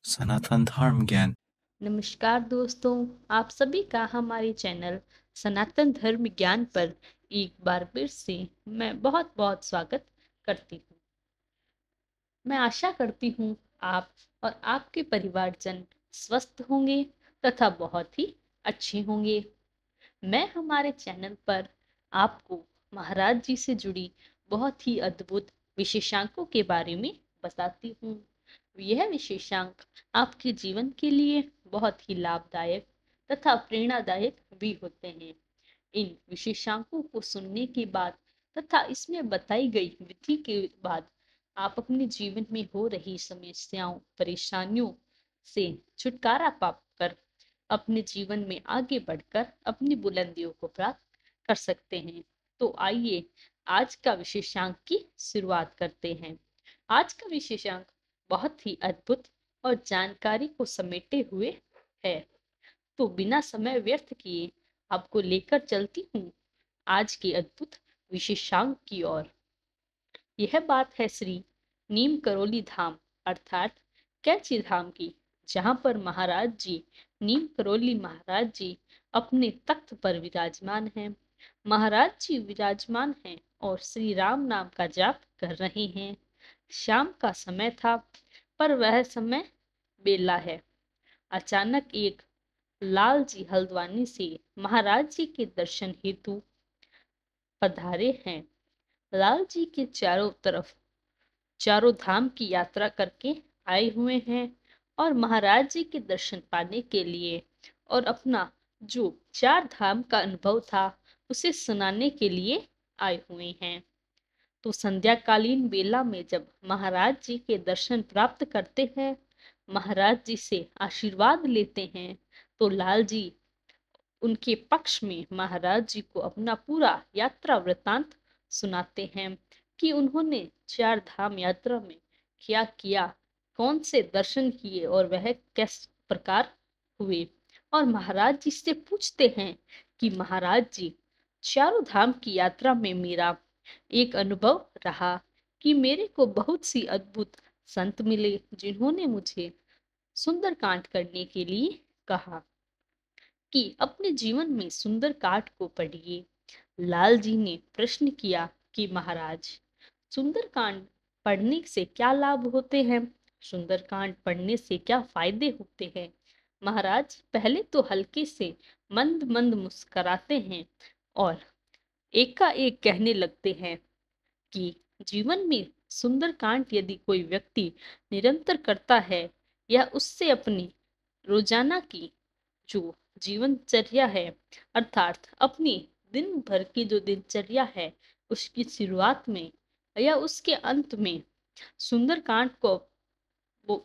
सनातन धर्म ज्ञान। नमस्कार दोस्तों, आप सभी का हमारे चैनल सनातन धर्म ज्ञान पर एक बार फिर से मैं बहुत बहुत स्वागत करती हूँ। मैं आशा करती हूँ आप और आपके परिवारजन स्वस्थ होंगे तथा बहुत ही अच्छे होंगे। मैं हमारे चैनल पर आपको महाराज जी से जुड़ी बहुत ही अद्भुत विशेषांकों के बारे में बताती हूँ। यह विशेषांक आपके जीवन के लिए बहुत ही लाभदायक तथा प्रेरणादायक भी होते हैं। इन विशेषांकों को सुनने के बाद तथा इसमें बताई गई विधि के बाद आप अपने जीवन में हो रही समस्याओं परेशानियों से छुटकारा पाकर कर अपने जीवन में आगे बढ़कर अपनी बुलंदियों को प्राप्त कर सकते हैं। तो आइए आज का विशेषांक की शुरुआत करते हैं। आज का विशेषांक बहुत ही अद्भुत और जानकारी को समेटे हुए है। तो बिना समय व्यर्थ किए आपको लेकर चलती हूँ आज के अद्भुत विशेषांक की ओर। यह बात है श्री नीम करोली धाम अर्थात कैची धाम की, जहां पर महाराज जी नीम करोली महाराज जी अपने तख्त पर विराजमान हैं। महाराज जी विराजमान हैं और श्री राम नाम का जाप कर रहे हैं। शाम का समय था, पर वह समय बेला है। अचानक एक लाल जी हल्द्वानी से महाराज जी के दर्शन हेतु पधारे हैं। लाल जी के चारों तरफ चारों धाम की यात्रा करके आए हुए हैं और महाराज जी के दर्शन पाने के लिए और अपना जो चार धाम का अनुभव था उसे सुनाने के लिए आए हुए हैं। तो संध्याकालीन बेला में जब महाराज जी के दर्शन प्राप्त करते हैं, महाराज जी से आशीर्वाद लेते हैं, तो लाल जी उनके पक्ष में महाराज जी को अपना पूरा यात्रा वृतांत सुनाते हैं कि उन्होंने चार धाम यात्रा में क्या किया, कौन से दर्शन किए और वह किस प्रकार हुए। और महाराज जी से पूछते हैं कि महाराज जी, चारों धाम की यात्रा में मेरा एक अनुभव रहा कि मेरे को बहुत सी अद्भुत संत मिले जिन्होंने मुझे सुंदरकांड करने के लिए कहा कि अपने जीवन में सुंदर कांड को पढ़िए। लाल जी ने प्रश्न किया कि महाराज, सुंदरकांड पढ़ने से क्या लाभ होते हैं, सुंदरकांड पढ़ने से क्या फायदे होते हैं। महाराज पहले तो हल्के से मंद मंद मुस्कुराते हैं और एकाएक कहने लगते हैं कि जीवन में सुंदरकांड यदि कोई व्यक्ति निरंतर करता है या उससे अपनी रोजाना की जो जीवनचर्या है अर्थात अपनी दिन भर की जो दिनचर्या है उसकी शुरुआत में या उसके अंत में सुंदरकांड को वो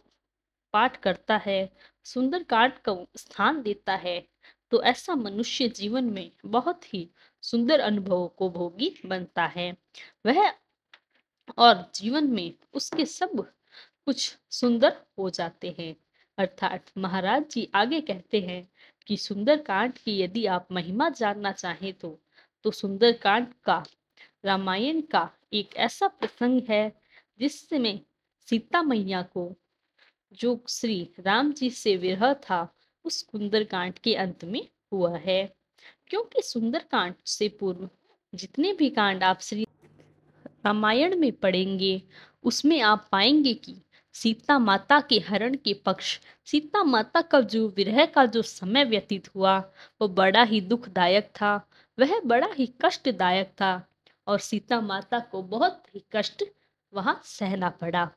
पाठ करता है, सुंदरकांड को स्थान देता है, तो ऐसा मनुष्य जीवन में बहुत ही सुंदर अनुभवों को भोगी बनता है। वह और जीवन में उसके सब कुछ सुंदर हो जाते हैं। अर्थात महाराज जी आगे कहते हैं कि सुंदरकांड की यदि आप महिमा जानना चाहें तो सुंदरकांड का रामायण का एक ऐसा प्रसंग है जिसमें सीता मैया को जो श्री राम जी से विरह था उस सुंदरकांड के अंत में हुआ है। क्योंकि सुंदरकांड से पूर्व जितने भी कांड आप श्री रामायण में पढ़ेंगे उसमें आप पाएंगे कि सीता माता के हरण के पक्ष सीता माता का जो विरह का जो समय व्यतीत हुआ वो बड़ा ही दुखदायक था, वह बड़ा ही कष्टदायक था और सीता माता को बहुत ही कष्ट वहां सहना पड़ा।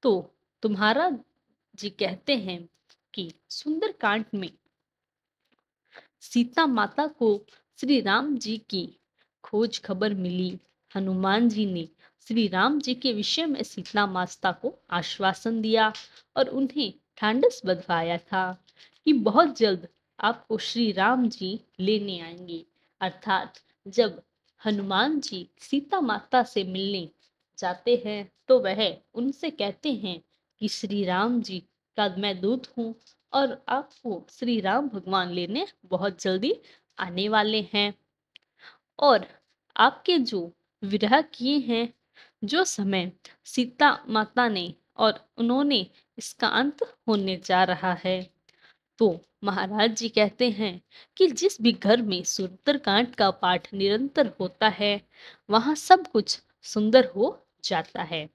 तो तुम्हारा जी कहते हैं कि सुंदरकांड में सीता माता को श्री राम जी की खोज खबर मिली। हनुमान जी ने श्री राम जी के विषय में सीता माता को आश्वासन दिया और उन्हें ढांढस बंधवाया था कि बहुत जल्द आपको श्री राम जी लेने आएंगे। अर्थात जब हनुमान जी सीता माता से मिलने जाते हैं तो वह उनसे कहते हैं कि श्री राम जी का मैं दूत हूँ और आपको श्री राम भगवान लेने बहुत जल्दी आने वाले हैं और आपके जो विरह किए हैं, जो समय सीता माता ने और उन्होंने इसका अंत होने जा रहा है। तो महाराज जी कहते हैं कि जिस भी घर में सुंदरकांड का पाठ निरंतर होता है, वहां सब कुछ सुंदर हो जाता है।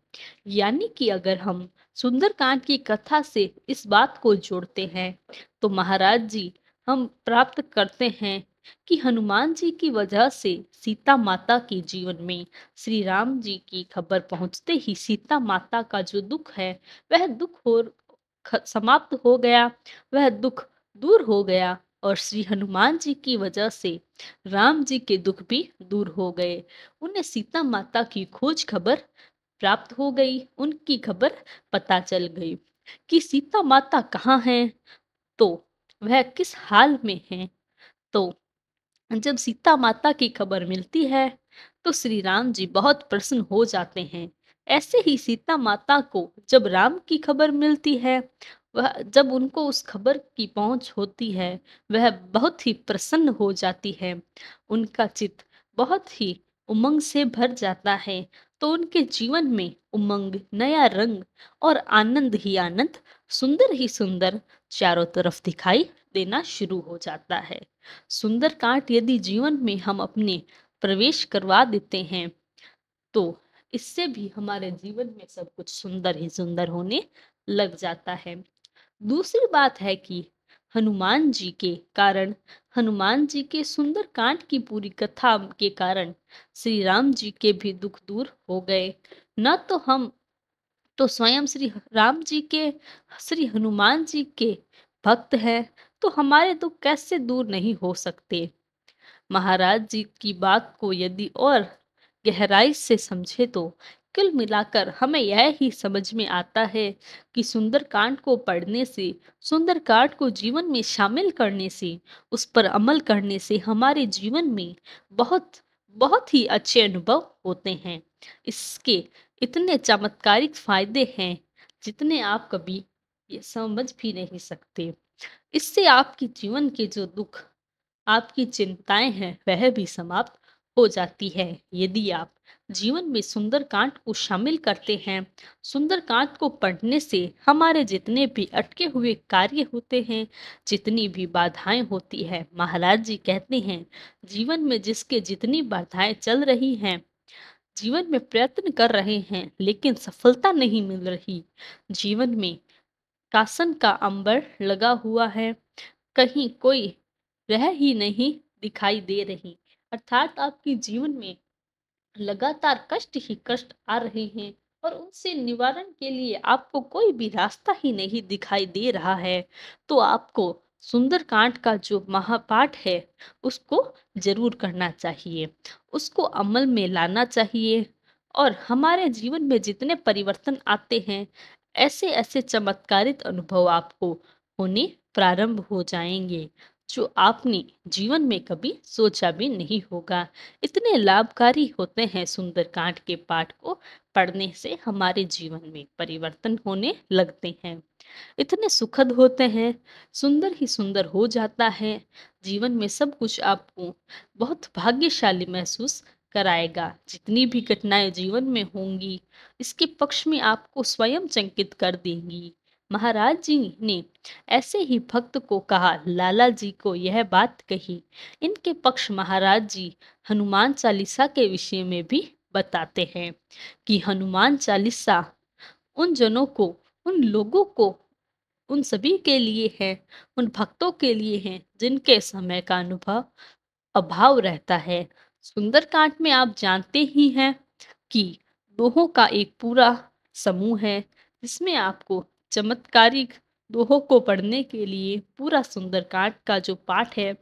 यानी कि अगर हम सुंदरकांड की कथा से इस बात को जोड़ते हैं, तो महाराज जी हम प्राप्त करते हैं कि हनुमान जी की वजह से सीता माता के जीवन में श्री राम जी की खबर पहुंचते ही सीता माता का जो दुख है, वह दुख हो समाप्त हो गया, वह दुख दूर हो गया। और श्री हनुमान जी की वजह से राम जी के दुख भी दूर हो गए। उन्हें सीता माता की खोज खबर प्राप्त हो गई, उनकी खबर पता चल गई कि सीता माता कहाँ हैं, तो वह किस हाल में हैं। तो जब सीता माता की खबर मिलती है, तो श्री राम जी बहुत प्रसन्न हो जाते हैं। ऐसे ही सीता माता को जब राम की खबर मिलती है, वह जब उनको उस खबर की पहुंच होती है, वह बहुत ही प्रसन्न हो जाती है। उनका चित्त बहुत ही उमंग से भर जाता है। तो उनके जीवन में उमंग, नया रंग और आनंद ही आनंद, सुंदर ही सुंदर चारों तरफ दिखाई देना शुरू हो जाता है। सुंदरकांड यदि जीवन में हम अपने प्रवेश करवा देते हैं, तो इससे भी हमारे जीवन में सब कुछ सुंदर ही सुंदर होने लग जाता है। दूसरी बात है कि हनुमान जी के कारण, हनुमान जी के सुंदरकांड की पूरी कथा के कारण श्री राम जी के भी दुख दूर हो गए। न तो हम तो स्वयं श्री राम जी के, श्री हनुमान जी के भक्त हैं, तो हमारे दुख कैसे दूर नहीं हो सकते। महाराज जी की बात को यदि और गहराई से समझे, तो कुल मिलाकर हमें यह ही समझ में आता है कि सुंदरकांड को पढ़ने से, सुंदरकांड को जीवन में शामिल करने से, उस पर अमल करने से हमारे जीवन में बहुत बहुत ही अच्छे अनुभव होते हैं। इसके इतने चमत्कारिक फायदे हैं जितने आप कभी ये समझ भी नहीं सकते। इससे आपके जीवन के जो दुख, आपकी चिंताएं हैं, वह भी समाप्त हो जाती है। यदि आप जीवन में सुंदरकांड को शामिल करते हैं, सुंदरकांड को पढ़ने से हमारे जितने भी अटके हुए कार्य होते हैं, जितनी भी बाधाएं होती है, महाराज जी कहते हैं जीवन में जिसके जितनी बाधाएं चल रही हैं, जीवन में प्रयत्न कर रहे हैं लेकिन सफलता नहीं मिल रही, जीवन में शासन का अंबर लगा हुआ है, कहीं कोई रह ही नहीं दिखाई दे रही, अर्थात आपके जीवन में लगातार कष्ट ही कष्ट आ रहे हैं और उनसे निवारण के लिए आपको कोई भी रास्ता ही नहीं दिखाई दे रहा है, तो आपको सुंदरकांड का जो महापाठ है उसको जरूर करना चाहिए, उसको अमल में लाना चाहिए। और हमारे जीवन में जितने परिवर्तन आते हैं, ऐसे ऐसे चमत्कारित अनुभव आपको होने प्रारंभ हो जाएंगे जो आपने जीवन में कभी सोचा भी नहीं होगा। इतने लाभकारी होते हैं सुंदरकांड के पाठ को पढ़ने से, हमारे जीवन में परिवर्तन होने लगते हैं, इतने सुखद होते हैं, सुंदर ही सुंदर हो जाता है। जीवन में सब कुछ आपको बहुत भाग्यशाली महसूस कराएगा। जितनी भी घटनाएं जीवन में होंगी, इसके पक्ष में आपको स्वयं चंकित कर देंगी। महाराज जी ने ऐसे ही भक्त को कहा, लाला जी को यह बात कही। इनके पक्ष महाराज जी हनुमान चालीसा के विषय में भी बताते हैं कि हनुमान चालीसा उन जनों को, उन लोगों को, उन सभी के लिए है, उन भक्तों के लिए है जिनके समय का अनुभव अभाव रहता है। सुंदरकांड में आप जानते ही हैं कि दोहों का एक पूरा समूह है, जिसमें आपको चमत्कारिक दोहों को पढ़ने के लिए पूरा सुंदरकांड का जो पाठ है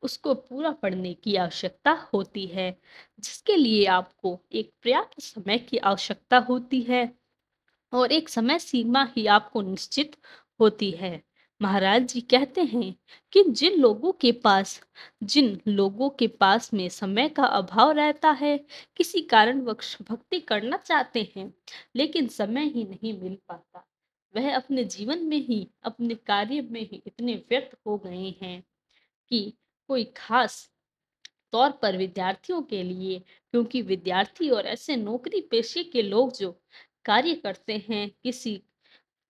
उसको पूरा पढ़ने की आवश्यकता होती है, जिसके लिए आपको एक पर्याप्त समय की आवश्यकता होती है और एक समय सीमा ही आपको निश्चित होती है। महाराज जी कहते हैं कि जिन लोगों के पास में समय का अभाव रहता है, किसी कारणवश भक्ति करना चाहते हैं लेकिन समय ही नहीं मिल पाता, वह अपने जीवन में ही, अपने कार्य में ही इतने व्यस्त हो गए हैं कि कोई खास तौर पर विद्यार्थियों के लिए, क्योंकि विद्यार्थी और ऐसे नौकरी पेशे के लोग जो कार्य करते हैं, किसी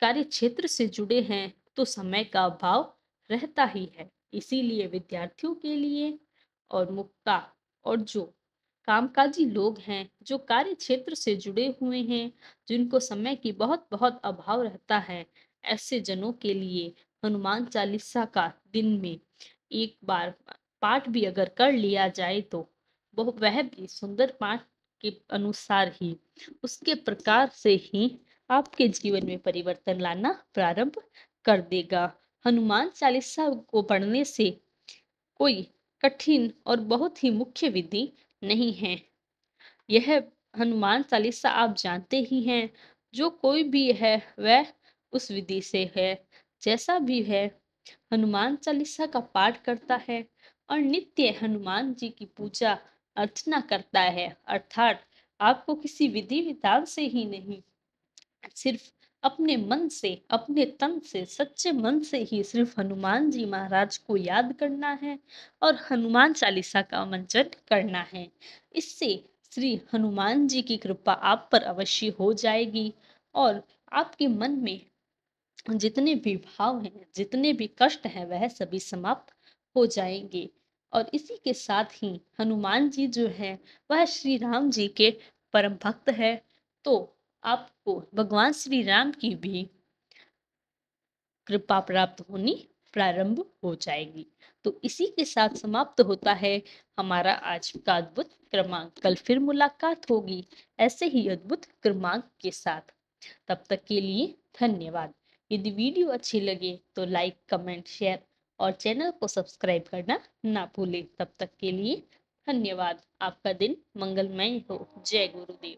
कार्य क्षेत्र से जुड़े हैं तो समय का अभाव रहता ही है। इसीलिए विद्यार्थियों के लिए और मुक्ता और जो कामकाजी लोग हैं, जो कार्य क्षेत्र से जुड़े हुए हैं, जिनको समय की बहुत बहुत अभाव रहता है, ऐसे जनों के लिए हनुमान चालीसा का दिन में एक बार पाठ भी अगर कर लिया जाए तो वह भी सुंदर पाठ के अनुसार ही, उसके प्रकार से ही आपके जीवन में परिवर्तन लाना प्रारंभ कर देगा। हनुमान चालीसा को पढ़ने से कोई कठिन और बहुत ही मुख्य विधि नहीं है। यह हनुमान चालीसा आप जानते ही हैं, जो कोई भी है वह उस विधि से है, जैसा भी है, हनुमान चालीसा का पाठ करता है और नित्य हनुमान जी की पूजा अर्चना करता है, अर्थात आपको किसी विधि विधान से ही नहीं, सिर्फ अपने मन से, अपने तन से, सच्चे मन से ही सिर्फ हनुमान जी महाराज को याद करना है और हनुमान चालीसा का मंचन करना है। इससे श्री हनुमान जी की कृपा आप पर अवश्य हो जाएगी और आपके मन में जितने भी भाव हैं, जितने भी कष्ट हैं, वह सभी समाप्त हो जाएंगे। और इसी के साथ ही हनुमान जी जो है वह श्री राम जी के परम भक्त है, तो आपको भगवान श्री राम की भी कृपा प्राप्त होनी प्रारंभ हो जाएगी। तो इसी के साथ समाप्त होता है हमारा आज का अद्भुत क्रमांक। कल फिर मुलाकात होगी ऐसे ही अद्भुत क्रमांक के साथ। तब तक के लिए धन्यवाद। यदि वीडियो अच्छी लगे तो लाइक, कमेंट, शेयर और चैनल को सब्सक्राइब करना ना भूलें। तब तक के लिए धन्यवाद। आपका दिन मंगलमय हो। जय गुरुदेव।